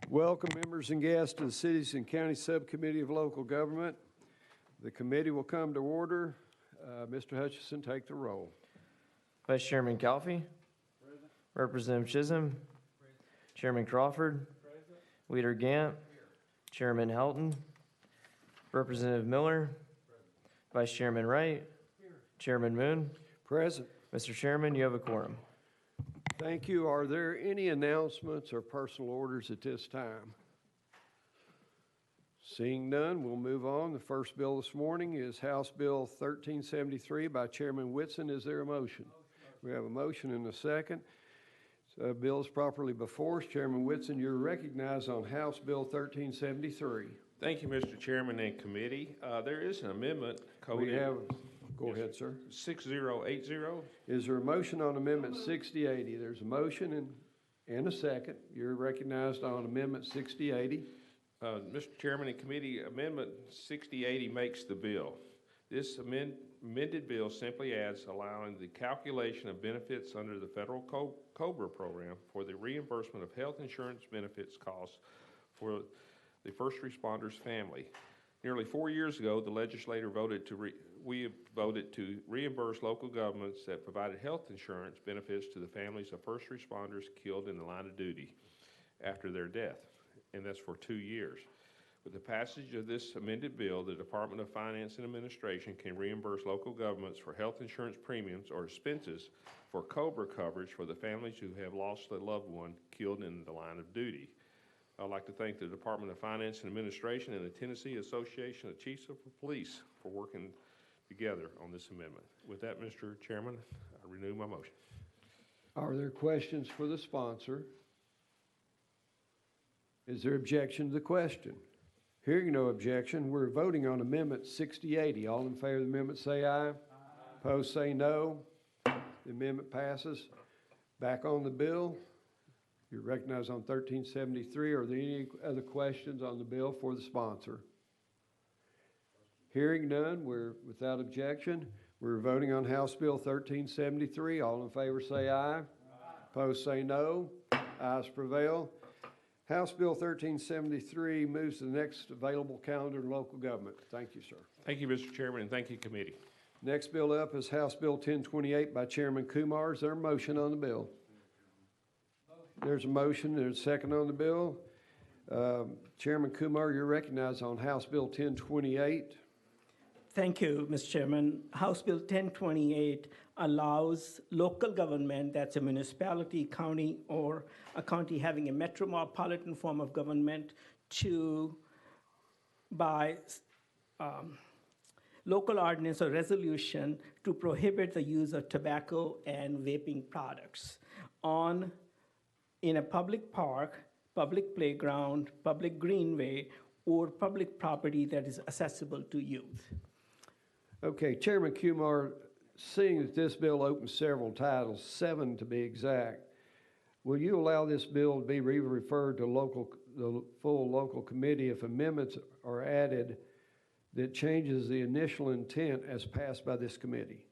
Welcome members and guests to the Cities and County Subcommittee of Local Government. The committee will come to order. Mr. Hutchison, take the roll. Vice Chairman Calfee. Present. Representative Chisholm. Present. Chairman Crawford. Present. Leader Gant. Here. Chairman Helton. Representative Miller. Present. Vice Chairman Wright. Here. Chairman Moon. Present. Mr. Chairman, you have a quorum. Thank you. Are there any announcements or personal orders at this time? Seeing none, we'll move on. The first bill this morning is House Bill 1373 by Chairman Whitson. Is there a motion? We have a motion and a second. So bill is properly before us. Chairman Whitson, you're recognized on House Bill 1373. Thank you, Mr. Chairman and committee. There is an amendment coded. Go ahead, sir. 6080. Is there a motion on Amendment 6080? There's a motion and a second. You're recognized on Amendment 6080. Mr. Chairman and committee, Amendment 6080 makes the bill. This amended bill simply adds allowing the calculation of benefits under the federal COBRA program for the reimbursement of health insurance benefits costs for the first responder's family. Nearly 4 years ago, the legislature we voted to reimburse local governments that provided health insurance benefits to the families of first responders killed in the line of duty after their death, and that's for 2 years. With the passage of this amended bill, the Department of Finance and Administration can reimburse local governments for health insurance premiums or expenses for COBRA coverage for the families who have lost a loved one killed in the line of duty. I'd like to thank the Department of Finance and Administration and the Tennessee Association of Chiefs of Police for working together on this amendment. With that, Mr. Chairman, I renew my motion. Are there questions for the sponsor? Is there objection to the question? Hearing no objection, we're voting on Amendment 6080. All in favor of the amendment say aye. Aye. Opposed say no. The amendment passes. Back on the bill. You're recognized on 1373. Are there any other questions on the bill for the sponsor? Hearing none, we're without objection. We're voting on House Bill 1373. All in favor say aye. Aye. Opposed say no. Ayes prevail. House Bill 1373 moves to the next available calendar in local government. Thank you, sir. Thank you, Mr. Chairman, and thank you, committee. Next bill up is House Bill 1028 by Chairman Kumar. Is there a motion on the bill? There's a motion. There's a second on the bill. Chairman Kumar, you're recognized on House Bill 1028. Thank you, Mr. Chairman. House Bill 1028 allows local government, that's a municipality, county, or a county having a metropolitan form of government, to by local ordinance or resolution to prohibit the use of tobacco and vaping products in a public park, public playground, public greenway, or public property that is accessible to youth. Okay, Chairman Kumar, seeing that this bill opens several titles, 7 to be exact, will you allow this bill to be referred to the full local committee if amendments are added that changes the initial intent as passed by this committee?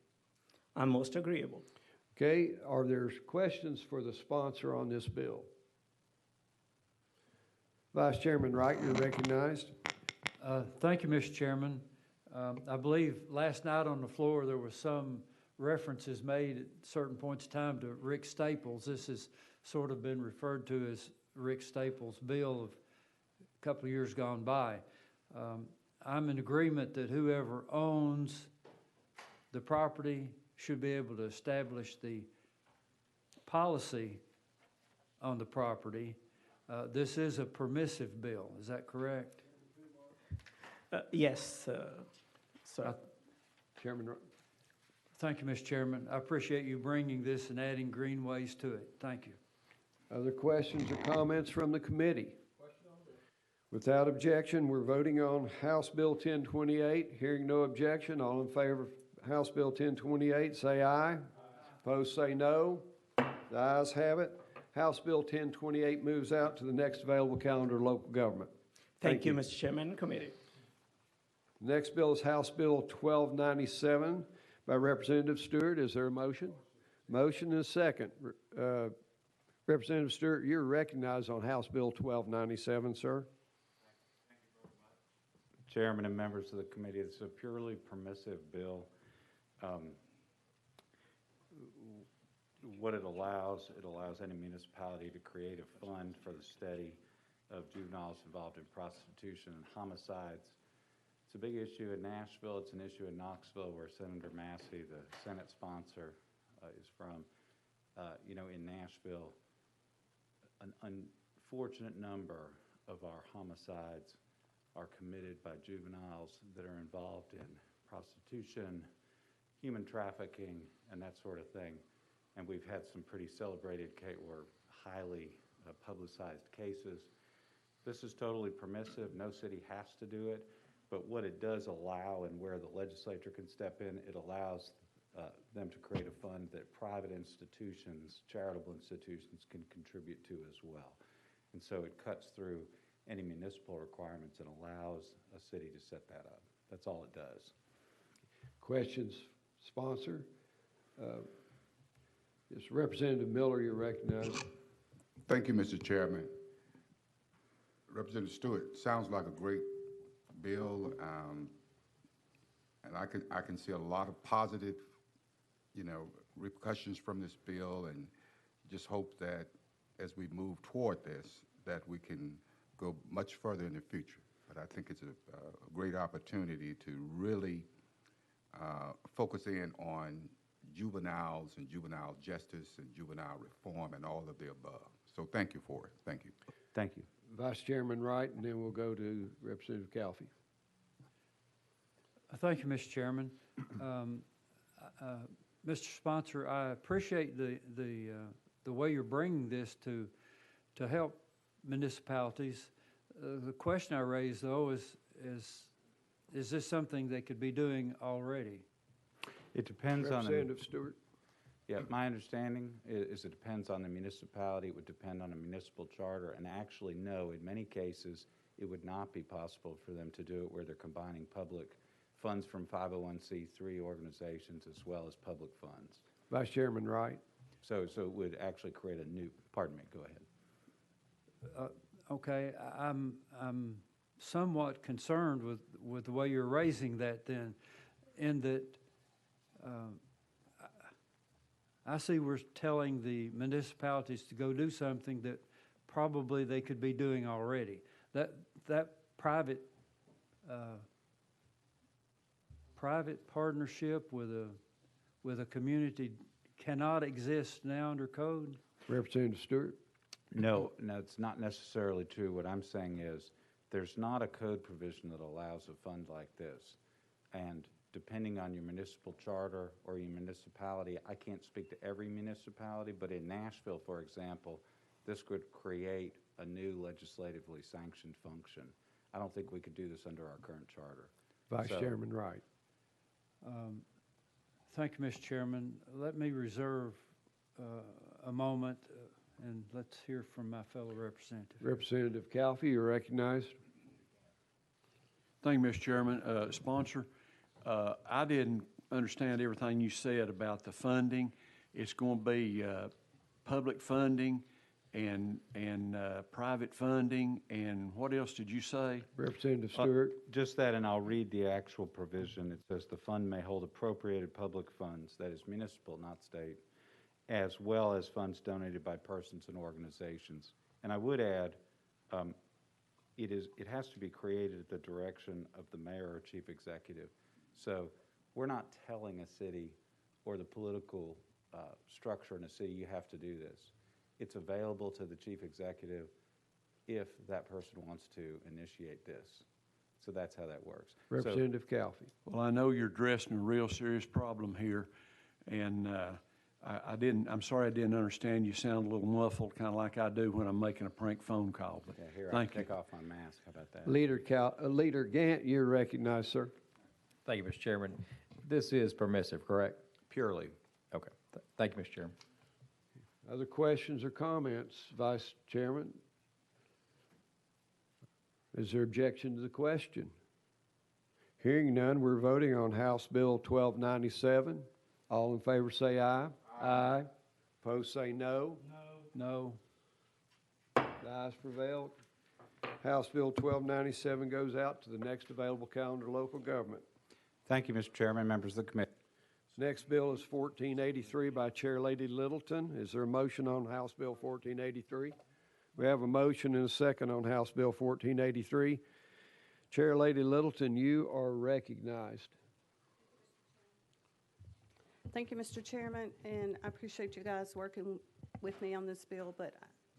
I'm most agreeable. Okay, are there questions for the sponsor on this bill? Vice Chairman Wright, you're recognized. Thank you, Mr. Chairman. I believe last night on the floor there was some references made at certain points in time to Rick Staples. This has sort of been referred to as Rick Staples' bill of a couple of years gone by. I'm in agreement that whoever owns the property should be able to establish the policy on the property. This is a permissive bill, is that correct? Yes, sir. Chairman. Thank you, Mr. Chairman. I appreciate you bringing this and adding greenways to it. Thank you. Other questions or comments from the committee? Without objection, we're voting on House Bill 1028. Hearing no objection, all in favor of House Bill 1028, say aye. Aye. Opposed, say no. The ayes have it. House Bill 1028 moves out to the next available calendar of local government. Thank you, Mr. Chairman. Committee. Next bill is House Bill 1297 by Representative Stewart. Is there a motion? Motion and a second. Representative Stewart, you're recognized on House Bill 1297, sir. Chairman and members of the committee, it's a purely permissive bill. What it allows any municipality to create a fund for the study of juveniles involved in prostitution and homicides. It's a big issue in Nashville. It's an issue in Knoxville, where Senator Massey, the Senate sponsor, is from. In Nashville, an unfortunate number of our homicides are committed by juveniles that are involved in prostitution, human trafficking, and that sort of thing. And we've had some pretty celebrated or highly publicized cases. This is totally permissive. No city has to do it. But what it does allow, and where the legislature can step in, it allows them to create a fund that private institutions, charitable institutions, can contribute to as well. And so it cuts through any municipal requirements and allows a city to set that up. That's all it does. Questions, sponsor? Yes, Representative Miller, you're recognized. Thank you, Mr. Chairman. Representative Stewart, sounds like a great bill, and I can see a lot of positive, repercussions from this bill, and just hope that as we move toward this, that we can go much further in the future. But I think it's a great opportunity to really focus in on juveniles and juvenile justice and juvenile reform and all of the above. So thank you for it. Thank you. Thank you. Vice Chairman Wright, and then we'll go to Representative Calfee. Thank you, Mr. Chairman. Mr. Sponsor, I appreciate the way you're bringing this to help municipalities. The question I raise, though, is this something they could be doing already? It depends on Representative Stewart. Yeah, my understanding is it depends on the municipality. It would depend on a municipal charter. And actually, no, in many cases, it would not be possible for them to do it where they're combining public funds from 501c3 organizations as well as public funds. Vice Chairman Wright. So it would actually create a new, pardon me, go ahead. Okay, I'm somewhat concerned with the way you're raising that then, in that I see we're telling the municipalities to go do something that probably they could be doing already. That private partnership with a community cannot exist now under code? Representative Stewart. No, it's not necessarily true. What I'm saying is there's not a code provision that allows a fund like this. And depending on your municipal charter or your municipality, I can't speak to every municipality, but in Nashville, for example, this could create a new legislatively sanctioned function. I don't think we could do this under our current charter. Vice Chairman Wright. Thank you, Mr. Chairman. Let me reserve a moment and let's hear from my fellow representative. Representative Calfee, you're recognized. Thank you, Mr. Chairman. Sponsor, I didn't understand everything you said about the funding. It's going to be public funding and private funding, and what else did you say? Representative Stewart. Just that, and I'll read the actual provision. It says the fund may hold appropriated public funds, that is municipal, not state, as well as funds donated by persons and organizations. And I would add, it has to be created at the direction of the mayor or chief executive. So we're not telling a city or the political structure in a city, you have to do this. It's available to the chief executive if that person wants to initiate this. So that's how that works. Representative Calfee. Well, I know you're addressing a real serious problem here, and I'm sorry I didn't understand. You sound a little muffled, kind of like I do when I'm making a prank phone call. But Yeah, here, thank I'll you. take off my mask. How about that? Leader Gant, you're recognized, sir. Thank you, Mr. Chairman. This is permissive, correct? Purely. Okay. Thank you, Mr. Chairman. Other questions or comments, Vice Chairman? Is there objection to the question? Hearing none, we're voting on House Bill 1297. All in favor say aye. Aye. Opposed say no. No. No. The ayes prevailed. House Bill 1297 goes out to the next available calendar, local government. Thank you, Mr. Chairman, members of the committee. Next bill is 1483 by Chair Lady Littleton. Is there a motion on House Bill 1483? We have a motion and a second on House Bill 1483. Chair Lady Littleton, you are recognized. Thank you, Mr. Chairman, and I appreciate you guys working with me on this bill, but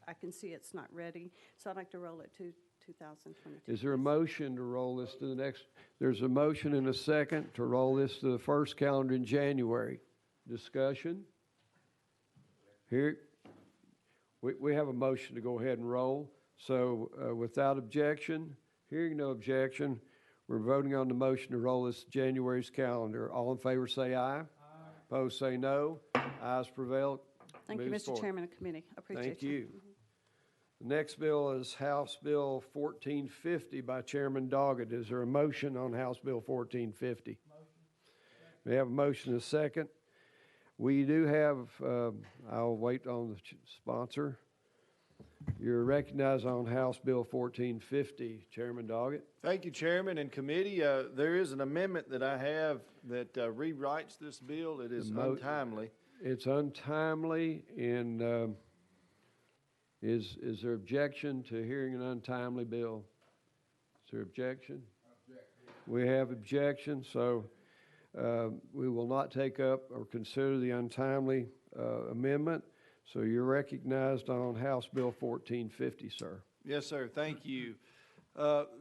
I can see it's not ready, so I'd like to roll it to 2022. Is there a motion to roll this to the next? There's a motion and a second to roll this to the first calendar in January. Discussion? Here, we have a motion to go ahead and roll. So without objection, hearing no objection, we're voting on the motion to roll this to January's calendar. All in favor say aye. Aye. Opposed say no. Ayes prevail. Thank you, Moves Mr. forward. Chairman of Committee. I appreciate Thank you. The next bill is House Bill 1450 by Chairman Doggett. Is there a motion on House Bill 1450? We have a motion and a second. We do have, I'll wait on the sponsor. You're recognized on House Bill 1450, Chairman Doggett. Thank you, Chairman and committee. There is an amendment that I have that rewrites this bill. It is untimely. It's untimely, and is there objection to hearing an untimely bill? Is there objection? We have objection, so we will not take up or consider the untimely amendment. So you're recognized on House Bill 1450, sir. Yes, sir. Thank you.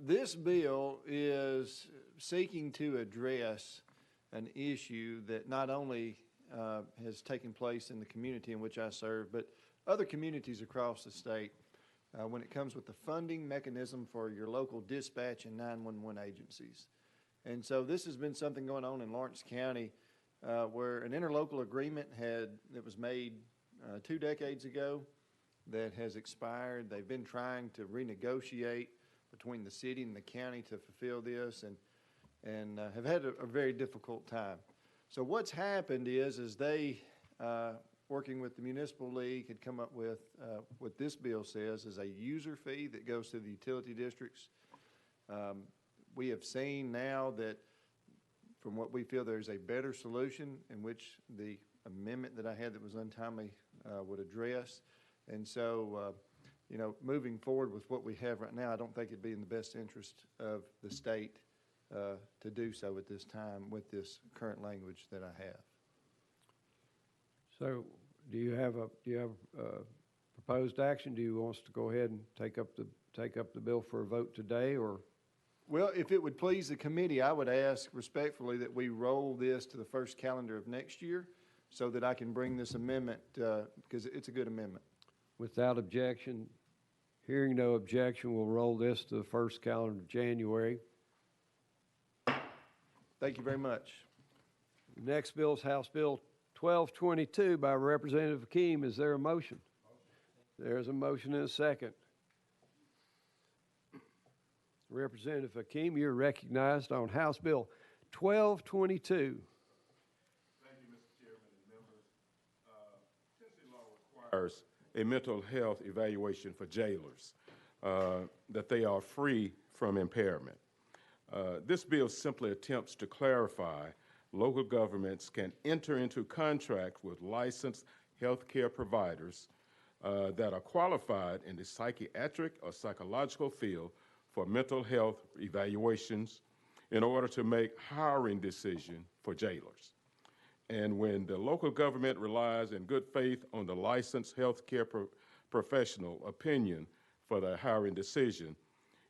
This bill is seeking to address an issue that not only has taken place in the community in which I serve, but other communities across the state when it comes with the funding mechanism for your local dispatch and 911 agencies. And so this has been something going on in Lawrence County where an interlocal agreement that was made 2 decades ago that has expired. They've been trying to renegotiate between the city and the county to fulfill this and have had a very difficult time. So what's happened is they, working with the Municipal League, had come up with what this bill says is a user fee that goes to the utility districts. We have seen now that from what we feel there's a better solution in which the amendment that I had that was untimely would address. And so, you know, moving forward with what we have right now, I don't think it'd be in the best interest of the state to do so at this time with this current language that I have. So do you have a proposed action? Do you want us to go ahead and take up the bill for a vote today, or? Well, if it would please the committee, I would ask respectfully that we roll this to the first calendar of next year so that I can bring this amendment, because it's a good amendment. Without objection, hearing no objection, we'll roll this to the first calendar of January. Thank you very much. Next bill is House Bill 1222 by Representative Hakeem. Is there a motion? There's a motion and a second. Representative Hakeem, you're recognized on House Bill 1222. Thank you, Mr. Chairman and members. Tennessee law requires a mental health evaluation for jailers, that they are free from impairment. This bill simply attempts to clarify local governments can enter into contract with licensed healthcare providers that are qualified in the psychiatric or psychological field for mental health evaluations in order to make hiring decisions for jailers. And when the local government relies in good faith on the licensed healthcare professional opinion for the hiring decision,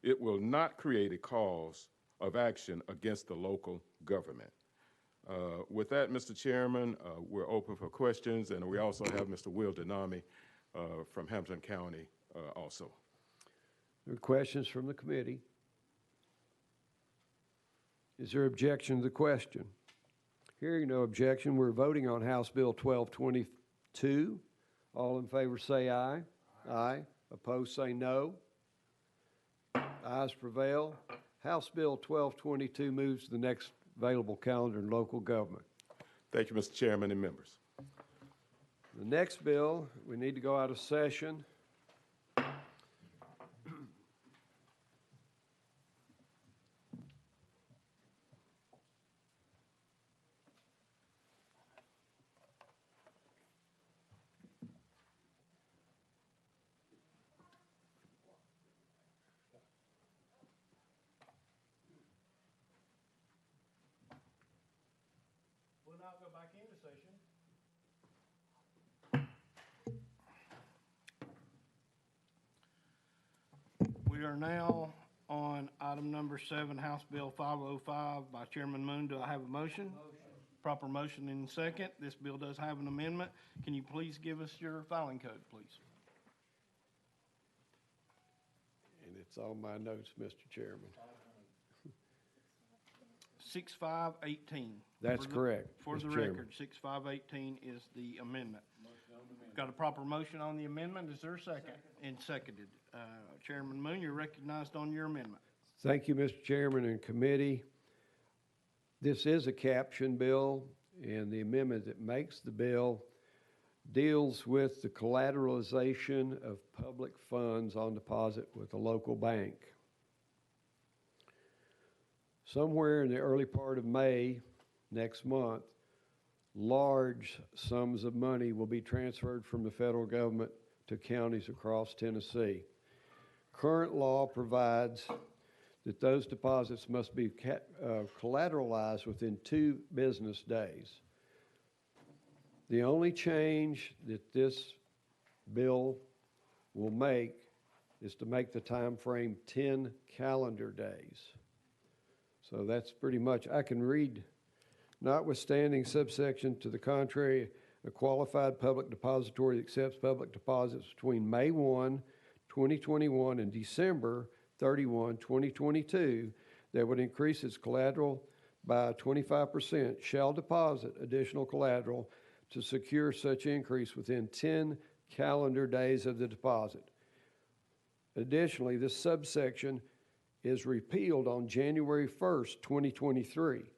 it will not create a cause of action against the local government. With that, Mr. Chairman, we're open for questions, and we also have Mr. Will Denami from Hampton County also. There are questions from the committee. Is there objection to the question? Hearing no objection, we're voting on House Bill 1222. All in favor say aye. Aye. Opposed say no. Ayes prevail. House Bill 1222 moves to the next available calendar in local government. Thank you, Mr. Chairman and members. The next bill, we need to go out of session. We'll now go back into session. We are now on item number 7, House Bill 505 by Chairman Moon. Do I have a motion? Motion. Proper motion in second. This bill does have an amendment. Can you please give us your filing code, please? And it's on my notes, Mr. Chairman. 6518. That's correct, For the Mr. Chairman. record, 6518 is the amendment. Got a proper motion on the amendment. Is there a second? And seconded. Chairman Moon, you're recognized on your amendment. Thank you, Mr. Chairman and committee. This is a caption bill, and the amendment that makes the bill deals with the collateralization of public funds on deposit with a local bank. Somewhere in the early part of May, next month, large sums of money will be transferred from the federal government to counties across Tennessee. Current law provides that those deposits must be collateralized within 2 business days. The only change that this bill will make is to make the time frame 10 calendar days. So that's pretty much, I can read, notwithstanding subsection to the contrary, a qualified public depository that accepts public deposits between May 1, 2021 and December 31, 2022, that would increase its collateral by 25% shall deposit additional collateral to secure such increase within 10 calendar days of the deposit. Additionally, this subsection is repealed on January 1st, 2023.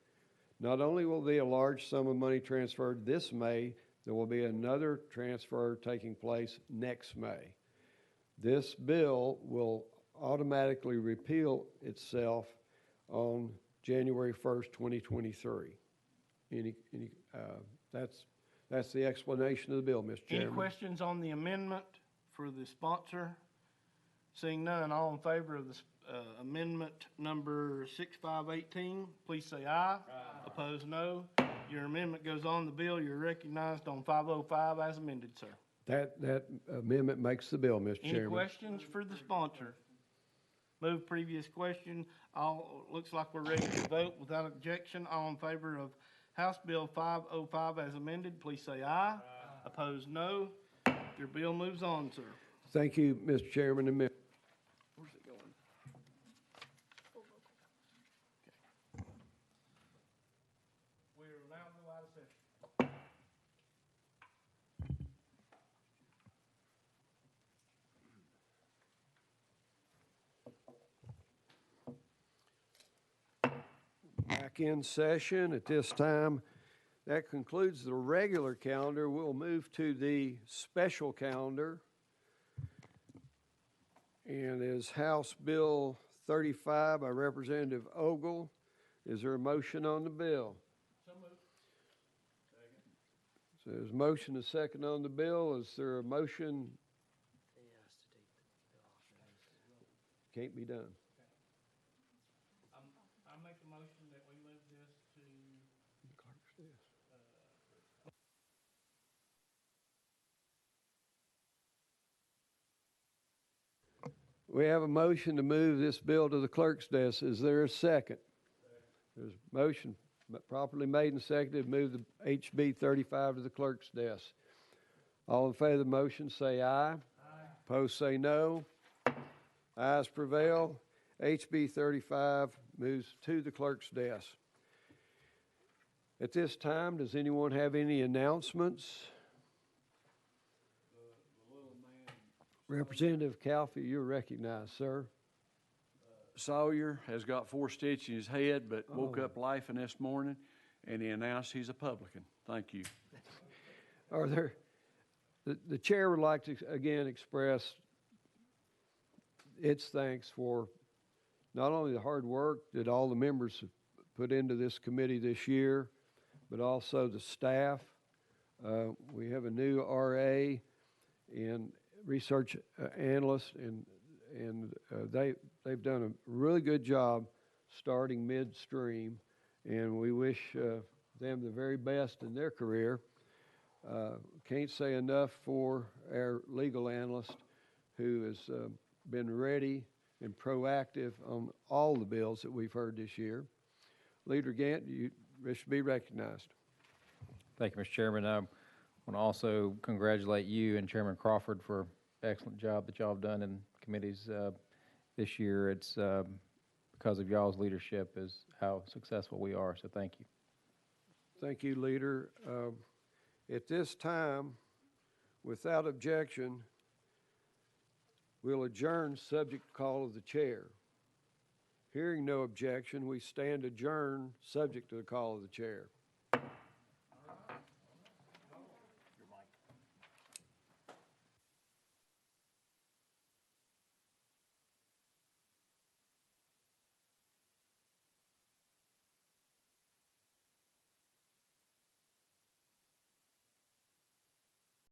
Not only will there be a large sum of money transferred this May, there will be another transfer taking place next May. This bill will automatically repeal itself on January 1st, 2023. That's the explanation of the bill, Mr. Chairman. Any questions on the amendment for the sponsor? Seeing none, all in favor of the amendment number 6518, please say aye. Aye. Opposed, no. Your amendment goes on the bill. You're recognized on 505 as amended, sir. That amendment makes the bill, Mr. Chairman. Any questions for the sponsor? Move previous question. Looks like we're ready to vote without objection. All in favor of House Bill 505 as amended, please say aye. Aye. Opposed, no. Your bill moves on, sir. Thank you, Mr. Chairman and Where's it going? Okay. We will now go out of session. Back in session at this time. That concludes the regular calendar. We'll move to the special calendar. And is House Bill 35 by Representative Ogle. Is there a motion on the bill? So moved. Second. So there's a motion and a second on the bill. Is there a motion? Can't be done. I make a motion that we move this to We have a motion to move this bill to the clerk's desk. Is there a second? There's a motion properly made and seconded to move the HB 35 to the clerk's desk. All in favor of the motion say aye. Aye. Opposed say no. Ayes prevail. HB 35 moves to the clerk's desk. At this time, does anyone have any announcements? Representative Calfee, you're recognized, sir. Sawyer has got 4 stitches in his head, but woke up laughing this morning, and he announced he's a publican. Thank you. Are there The chair would like to again express its thanks for not only the hard work that all the members have put into this committee this year, but also the staff. We have a new RA and research analyst, and they've done a really good job starting midstream, and we wish them the very best in their career. Can't say enough for our legal analyst, who has been ready and proactive on all the bills that we've heard this year. Leader Gant, you wish to be recognized. Thank you, Mr. Chairman. I want to also congratulate you and Chairman Crawford for excellent job that y'all have done in committees this year. It's because of y'all's leadership is how successful we are, so thank you. Thank you, Leader. At this time, without objection, we'll adjourn subject to call of the chair. Hearing no objection, we stand adjourned subject to the call of the chair.